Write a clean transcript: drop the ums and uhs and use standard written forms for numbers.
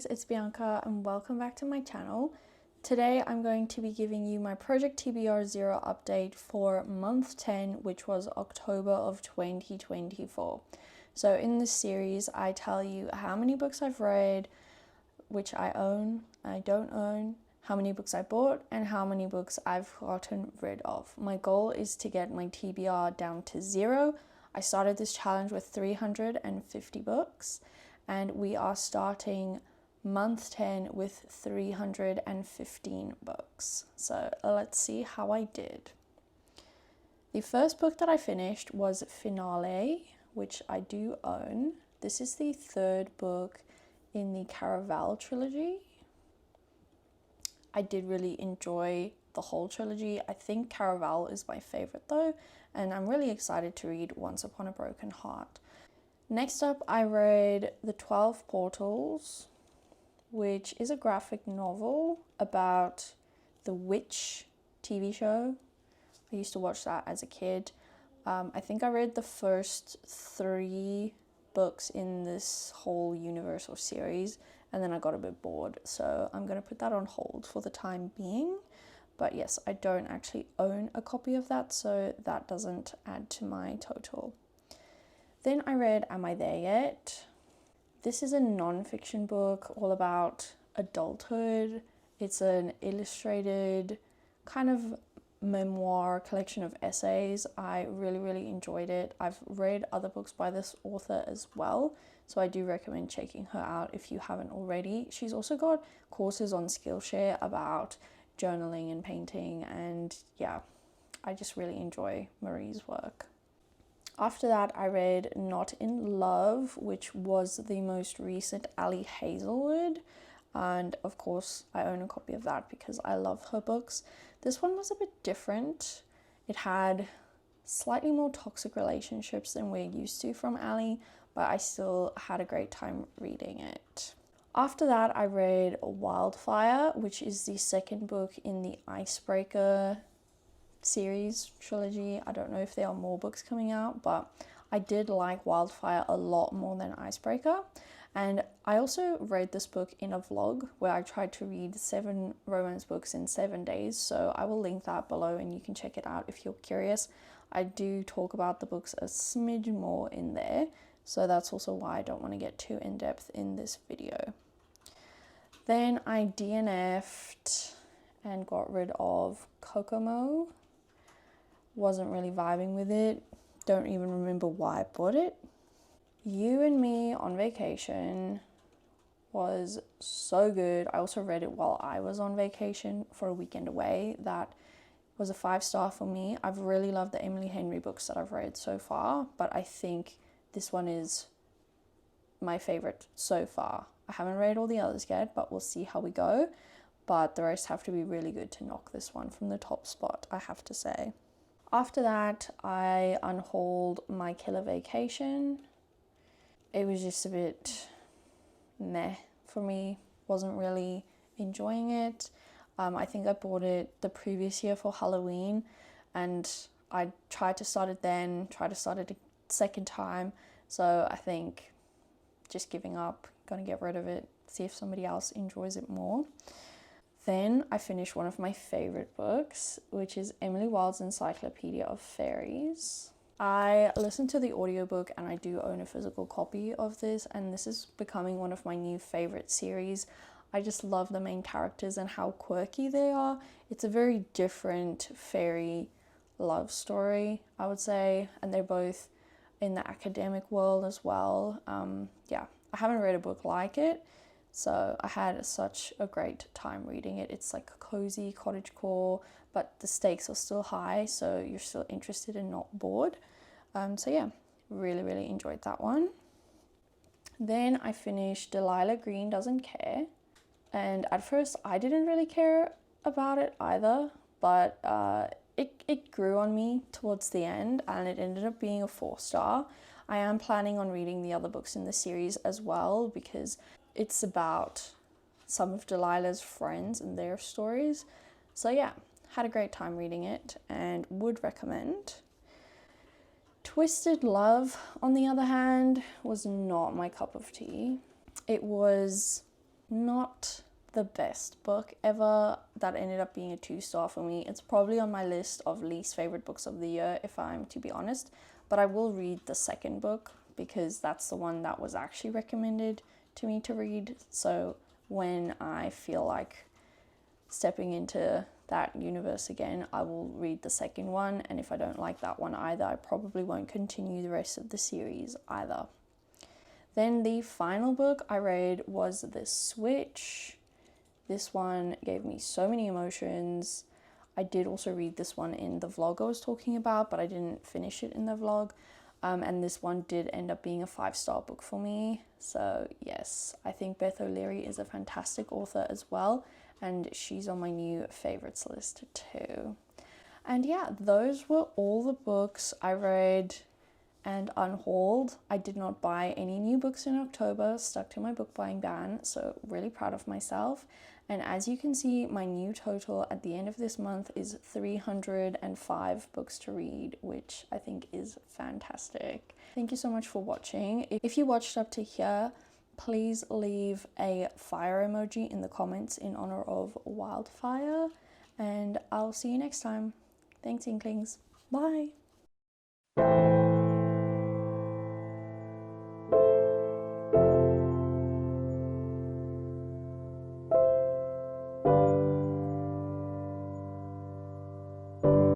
Inklings, it's Bianca and welcome back to my channel. Today I'm going to be giving you my Project TBR 0 update for month 10, which was October of 2024. So in this series I tell you how many books I've read, which I own, I don't own, how many books I bought, and how many books I've gotten rid of. My goal is to get my TBR down to 0. I started this challenge with 350 books. And we are starting month 10 with 315 books. So let's see how I did. The first book that I finished was Finale, which I do own. This is the third book in the Caraval trilogy. I did really enjoy the whole trilogy. I think Caraval is my favorite though, and I'm really excited to read Once Upon a Broken Heart. Next up, I read The 12 Portals, which is a graphic novel about the Witch TV show. I used to watch that as a kid. I think I read the first 3 books in this whole Universal series, and then I got a bit bored, so I'm going to put that on hold for the time being. But yes, I don't actually own a copy of that, so that doesn't add to my total. Then I read Am I There Yet? This is a non-fiction book all about adulthood. It's an illustrated kind of memoir collection of essays. I really enjoyed it. I've read other books by this author as well, so I do recommend checking her out if you haven't already. She's also got courses on Skillshare about journaling and painting, and yeah, I just really enjoy Marie's work. After that, I read Not in Love, which was the most recent Ali Hazelwood. And of course, I own a copy of that because I love her books. This one was a bit different. It had slightly more toxic relationships than we're used to from Ali, but I still had a great time reading it. After that, I read Wildfire, which is the second book in the Icebreaker series trilogy. I don't know if there are more books coming out, but I did like Wildfire a lot more than Icebreaker. And I also read this book in a vlog where I tried to read 7 romance books in 7 days, so I will link that below and you can check it out if you're curious. I do talk about the books a smidge more in there, so that's also why I don't want to get too in-depth in this video. Then I DNF'd and got rid of Kokomo. Wasn't really vibing with it. Don't even remember why I bought it. You and Me on Vacation was so good. I also read it while I was on vacation for a weekend away. That was a 5-star for me. I've really loved the Emily Henry books that I've read so far, but I think this one is my favorite so far. I haven't read all the others yet, but we'll see how we go. But the rest have to be really good to knock this one from the top spot, I have to say. After that, I unhauled My Killer Vacation. It was just a bit meh for me. Wasn't really enjoying it. I think I bought it the previous year for Halloween, and I tried to start it then, tried to start it a second time. So I think just giving up, gonna get rid of it, see if somebody else enjoys it more. Then I finished one of my favorite books, which is Emily Wilde's Encyclopedia of Fairies. I listened to the audiobook and I do own a physical copy of this, and this is becoming one of my new favorite series. I just love the main characters and how quirky they are. It's a very different fairy love story, I would say, and they're both in the academic world as well. Yeah, I haven't read a book like it. So I had such a great time reading it. It's like cozy cottagecore, but the stakes are still high, so you're still interested and not bored. So yeah, really enjoyed that one. Then I finished Delilah Green Doesn't Care. And at first I didn't really care about it either, but it grew on me towards the end and it ended up being a 4-star. I am planning on reading the other books in the series as well because it's about some of Delilah's friends and their stories. So yeah, had a great time reading it and would recommend. Twisted Love, on the other hand, was not my cup of tea. It was not the best book ever. That ended up being a 2-star for me. It's probably on my list of least favorite books of the year, if I'm to be honest, but I will read the second book because that's the one that was actually recommended to me to read. So when I feel like stepping into that universe again, I will read the second one, and if I don't like that one either, I probably won't continue the rest of the series either. Then the final book I read was The Switch. This one gave me so many emotions. I did also read this one in the vlog I was talking about, but I didn't finish it in the vlog. And this one did end up being a 5-star book for me. So yes, I think Beth O'Leary is a fantastic author as well, and she's on my new favorites list too. And yeah, those were all the books I read and unhauled. I did not buy any new books in October, stuck to my book buying ban, so really proud of myself. And as you can see, my new total at the end of this month is 305 books to read, which I think is fantastic. Thank you so much for watching. If you watched up to here, please leave a fire emoji in the comments in honor of wildfire, and I'll see you next time. Thanks, Inklings. Bye.